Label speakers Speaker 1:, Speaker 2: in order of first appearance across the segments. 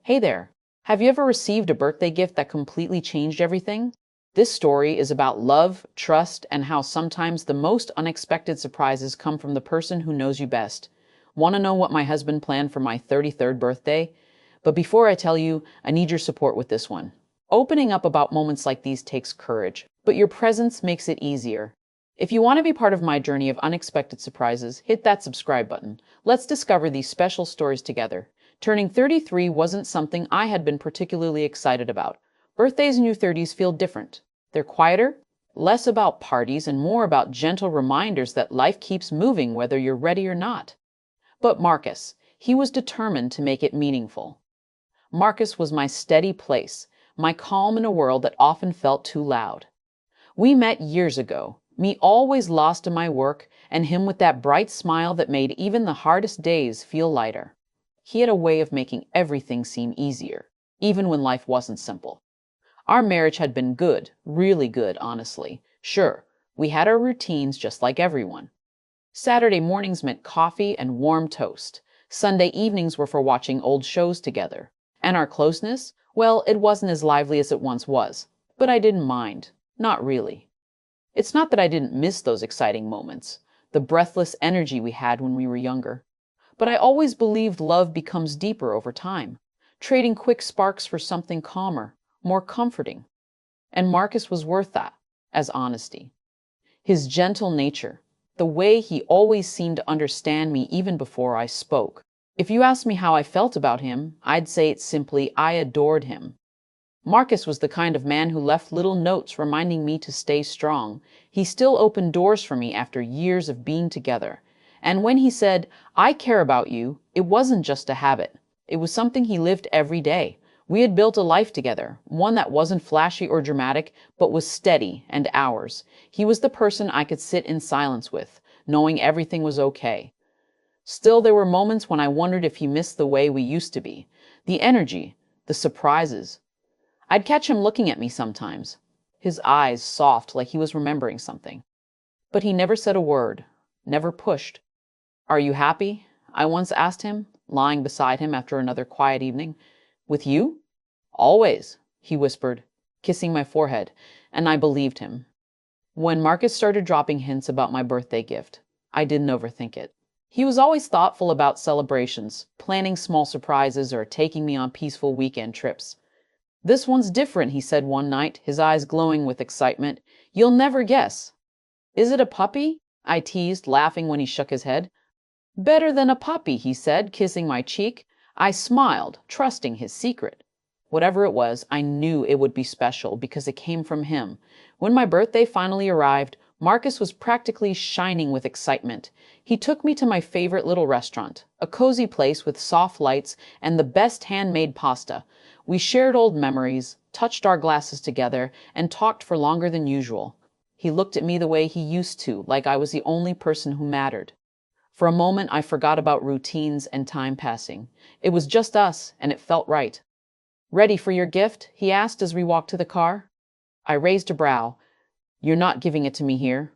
Speaker 1: Hey there. Have you ever received a birthday gift that completely changed everything? This story is about love, trust, and how sometimes the most unexpected surprises come from the person who knows you best. Want to know what my husband planned for my 33rd birthday? But before I tell you, I need your support with this one. Opening up about moments like these takes courage, but your presence makes it easier. If you want to be part of my journey of unexpected surprises, hit that subscribe button. Let's discover these special stories together. Turning 33 wasn't something I had been particularly excited about. Birthdays in your 30s feel different. They're quieter, less about parties, and more about gentle reminders that life keeps moving whether you're ready or not. But Marcus, he was determined to make it meaningful. Marcus was my steady place, my calm in a world that often felt too loud. We met years ago, me always lost in my work, and him with that bright smile that made even the hardest days feel lighter. He had a way of making everything seem easier, even when life wasn't simple. Our marriage had been good, really good, honestly. Sure, we had our routines just like everyone. Saturday mornings meant coffee and warm toast. Sunday evenings were for watching old shows together. And our closeness? Well, it wasn't as lively as it once was. But I didn't mind. Not really. It's not that I didn't miss those exciting moments, the breathless energy we had when we were younger. But I always believed love becomes deeper over time, trading quick sparks for something calmer, more comforting. And Marcus was worth that, as honesty. His gentle nature, the way he always seemed to understand me even before I spoke. If you asked me how I felt about him, I'd say it simply, I adored him. Marcus was the kind of man who left little notes reminding me to stay strong. He still opened doors for me after years of being together. And when he said, I care about you, it wasn't just a habit. It was something he lived every day. We had built a life together, one that wasn't flashy or dramatic, but was steady and ours. He was the person I could sit in silence with, knowing everything was okay. Still, there were moments when I wondered if he missed the way we used to be. The energy, the surprises. I'd catch him looking at me sometimes, his eyes soft like he was remembering something. But he never said a word, never pushed. Are you happy? I once asked him, lying beside him after another quiet evening. With you? Always, he whispered, kissing my forehead, and I believed him. When Marcus started dropping hints about my birthday gift, I didn't overthink it. He was always thoughtful about celebrations, planning small surprises or taking me on peaceful weekend trips. This one's different, he said one night, his eyes glowing with excitement. You'll never guess. Is it a puppy? I teased, laughing when he shook his head. Better than a puppy, he said, kissing my cheek. I smiled, trusting his secret. Whatever it was, I knew it would be special because it came from him. When my birthday finally arrived, Marcus was practically shining with excitement. He took me to my favorite little restaurant, a cozy place with soft lights and the best handmade pasta. We shared old memories, touched our glasses together, and talked for longer than usual. He looked at me the way he used to, like I was the only person who mattered. For a moment, I forgot about routines and time passing. It was just us, and it felt right. Ready for your gift? He asked as we walked to the car. I raised a brow. You're not giving it to me here.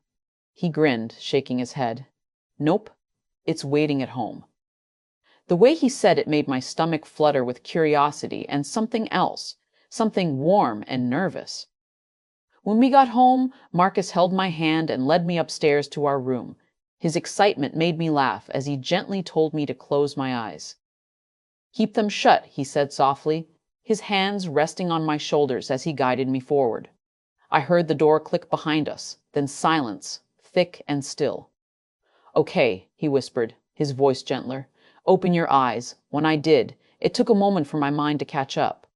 Speaker 1: He grinned, shaking his head. Nope, it's waiting at home. The way he said it made my stomach flutter with curiosity and something else, something warm and nervous. When we got home, Marcus held my hand and led me upstairs to our room. His excitement made me laugh as he gently told me to close my eyes. Keep them shut, he said softly, his hands resting on my shoulders as he guided me forward. I heard the door click behind us, then silence, thick and still. Okay, he whispered, his voice gentler. Open your eyes. When I did, it took a moment for my mind to catch up.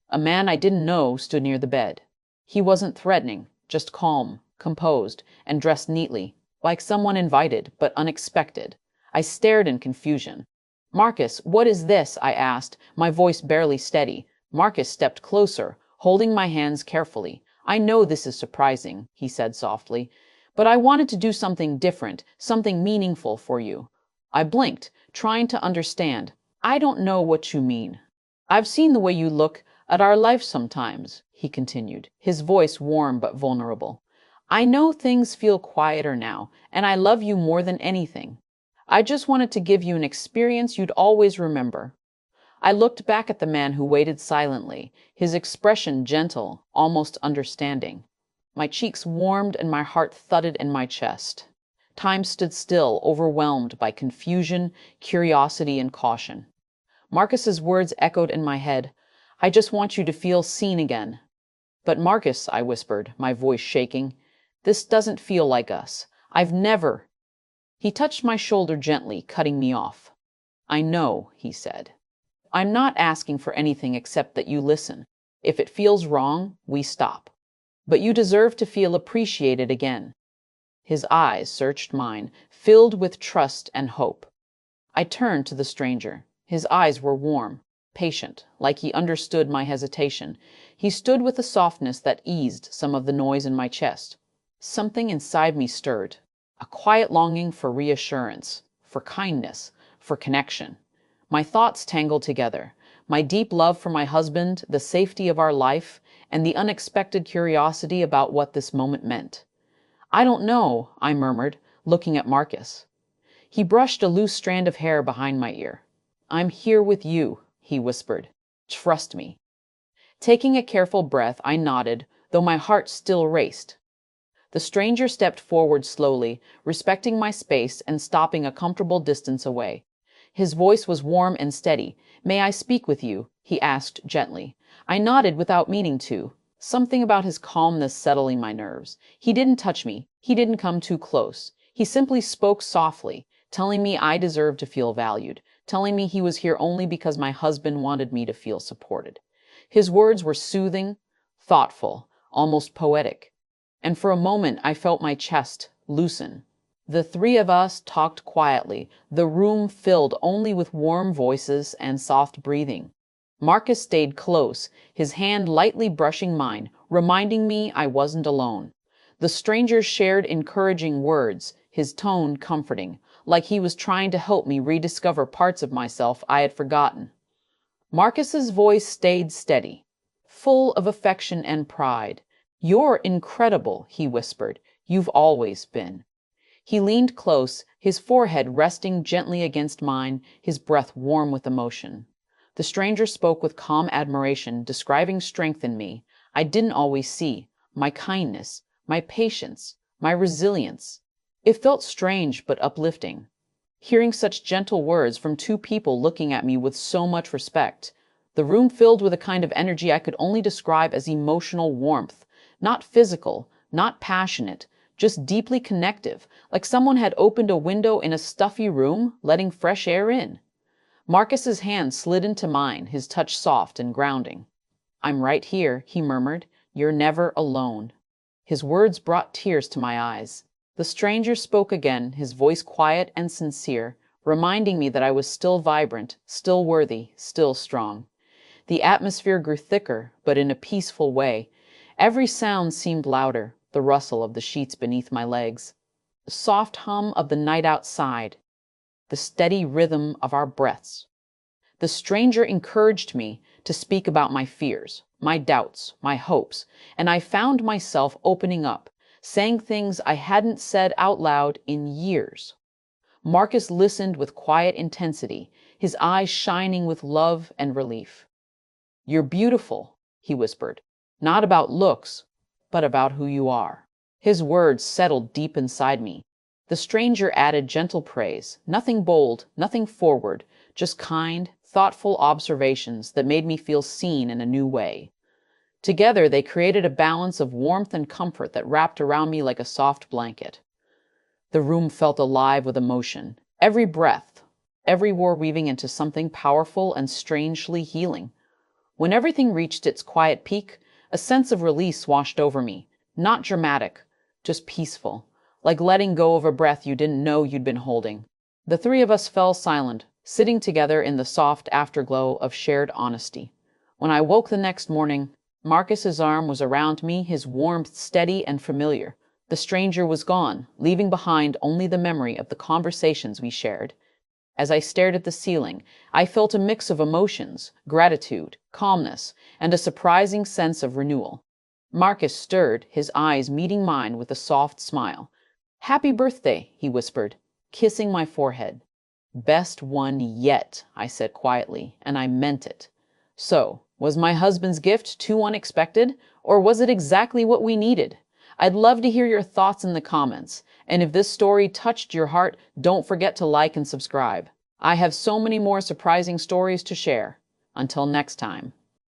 Speaker 1: A man I didn't know stood near the bed. He wasn't threatening, just calm, composed, and dressed neatly, like someone invited but unexpected. I stared in confusion. Marcus, what is this? I asked, my voice barely steady. Marcus stepped closer, holding my hands carefully. I know this is surprising, he said softly, but I wanted to do something different, something meaningful for you. I blinked, trying to understand. I don't know what you mean. I've seen the way you look at our life sometimes, he continued, his voice warm but vulnerable. I know things feel quieter now, and I love you more than anything. I just wanted to give you an experience you'd always remember. I looked back at the man who waited silently, his expression gentle, almost understanding. My cheeks warmed and my heart thudded in my chest. Time stood still, overwhelmed by confusion, curiosity, and caution. Marcus's words echoed in my head. I just want you to feel seen again. But Marcus, I whispered, my voice shaking, this doesn't feel like us. I've never. He touched my shoulder gently, cutting me off. I know, he said. I'm not asking for anything except that you listen. If it feels wrong, we stop. But you deserve to feel appreciated again. His eyes searched mine, filled with trust and hope. I turned to the stranger. His eyes were warm, patient, like he understood my hesitation. He stood with a softness that eased some of the noise in my chest. Something inside me stirred, a quiet longing for reassurance, for kindness, for connection. My thoughts tangled together, my deep love for my husband, the safety of our life, and the unexpected curiosity about what this moment meant. I don't know, I murmured, looking at Marcus. He brushed a loose strand of hair behind my ear. I'm here with you, he whispered. Trust me. Taking a careful breath, I nodded, though my heart still raced. The stranger stepped forward slowly, respecting my space and stopping a comfortable distance away. His voice was warm and steady. May I speak with you? He asked gently. I nodded without meaning to, something about his calmness settling my nerves. He didn't touch me. He didn't come too close. He simply spoke softly, telling me I deserved to feel valued, telling me he was here only because my husband wanted me to feel supported. His words were soothing, thoughtful, almost poetic. And for a moment I felt my chest loosen. The three of us talked quietly, the room filled only with warm voices and soft breathing. Marcus stayed close, his hand lightly brushing mine, reminding me I wasn't alone. The stranger shared encouraging words, his tone comforting, like he was trying to help me rediscover parts of myself I had forgotten. Marcus's voice stayed steady, full of affection and pride. You're incredible, he whispered. You've always been. He leaned close, his forehead resting gently against mine, his breath warm with emotion. The stranger spoke with calm admiration, describing strength in me I didn't always see, my kindness, my patience, my resilience. It felt strange but uplifting. Hearing such gentle words from two people looking at me with so much respect, the room filled with a kind of energy I could only describe as emotional warmth, not physical, not passionate, just deeply connective, like someone had opened a window in a stuffy room, letting fresh air in. Marcus's hand slid into mine, his touch soft and grounding. I'm right here, he murmured. You're never alone. His words brought tears to my eyes. The stranger spoke again, his voice quiet and sincere, reminding me that I was still vibrant, still worthy, still strong. The atmosphere grew thicker, but in a peaceful way. Every sound seemed louder, the rustle of the sheets beneath my legs, the soft hum of the night outside, the steady rhythm of our breaths. The stranger encouraged me to speak about my fears, my doubts, my hopes, and I found myself opening up, saying things I hadn't said out loud in years. Marcus listened with quiet intensity, his eyes shining with love and relief. You're beautiful, he whispered, not about looks, but about who you are. His words settled deep inside me. The stranger added gentle praise, nothing bold, nothing forward, just kind, thoughtful observations that made me feel seen in a new way. Together, they created a balance of warmth and comfort that wrapped around me like a soft blanket. The room felt alive with emotion, every breath, every word weaving into something powerful and strangely healing. When everything reached its quiet peak, a sense of release washed over me, not dramatic, just peaceful, like letting go of a breath you didn't know you'd been holding. The three of us fell silent, sitting together in the soft afterglow of shared honesty. When I woke the next morning, Marcus's arm was around me, his warmth steady and familiar. The stranger was gone, leaving behind only the memory of the conversations we shared. As I stared at the ceiling, I felt a mix of emotions, gratitude, calmness, and a surprising sense of renewal. Marcus stirred, his eyes meeting mine with a soft smile. Happy birthday, he whispered, kissing my forehead. Best one yet, I said quietly, and I meant it. So, was my husband's gift too unexpected, or was it exactly what we needed? I'd love to hear your thoughts in the comments, and if this story touched your heart, don't forget to like and subscribe. I have so many more surprising stories to share. Until next time.